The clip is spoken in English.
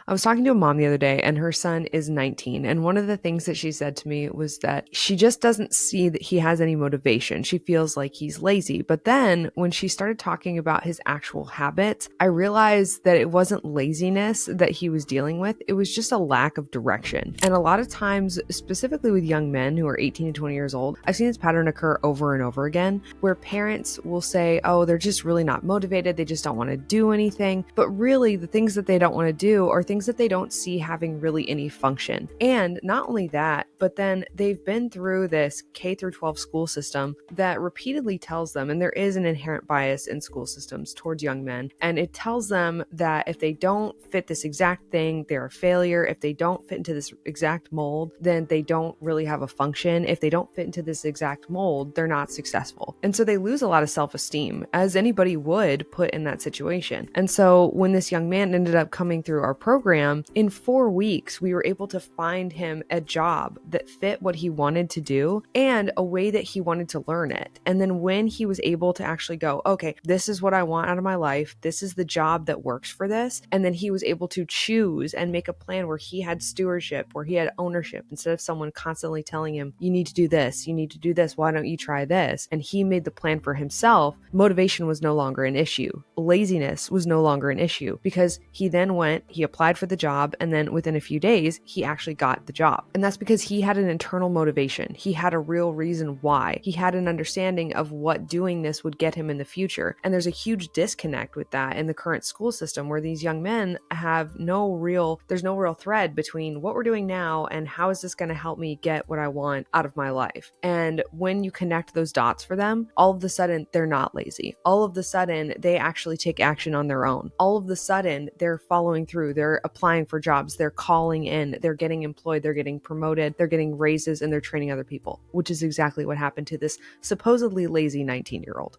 I was talking to a mom the other day, and her son is 19. And one of the things that she said to me was that she just doesn't see that he has any motivation. She feels like he's lazy. But then when she started talking about his actual habits, I realized that it wasn't laziness that he was dealing with. It was just a lack of direction. And a lot of times, specifically with young men who are 18 to 20 years old, I've seen this pattern occur over and over again, where parents will say, oh, they're just really not motivated. They just don't want to do anything. But really, the things that they don't want to do are things that they don't see having really any function. And not only that, but then they've been through this K through 12 school system that repeatedly tells them, and there is an inherent bias in school systems towards young men, and it tells them that if they don't fit this exact thing, they're a failure. If they don't fit into this exact mold, then they don't really have a function. If they don't fit into this exact mold, they're not successful. And so they lose a lot of self-esteem, as anybody would put in that situation. And so when this young man ended up coming through our program, in 4 weeks, we were able to find him a job that fit what he wanted to do and a way that he wanted to learn it. And then when he was able to actually go, okay, this is what I want out of my life, this is the job that works for this, and then he was able to choose and make a plan where he had stewardship, where he had ownership, instead of someone constantly telling him, you need to do this, you need to do this, why don't you try this? And he made the plan for himself. Motivation was no longer an issue. Laziness was no longer an issue, because he then went, he applied for the job, and then within a few days, he actually got the job. And that's because he had an internal motivation. He had a real reason why. He had an understanding of what doing this would get him in the future. And there's a huge disconnect with that in the current school system, where these young men have there's no real thread between what we're doing now and how is this going to help me get what I want out of my life. And when you connect those dots for them, all of a sudden they're not lazy. All of a sudden they actually take action on their own. All of a sudden they're following through. They're applying for jobs. They're calling in. They're getting employed. They're getting promoted. They're getting raises, and they're training other people, which is exactly what happened to this supposedly lazy 19-year-old.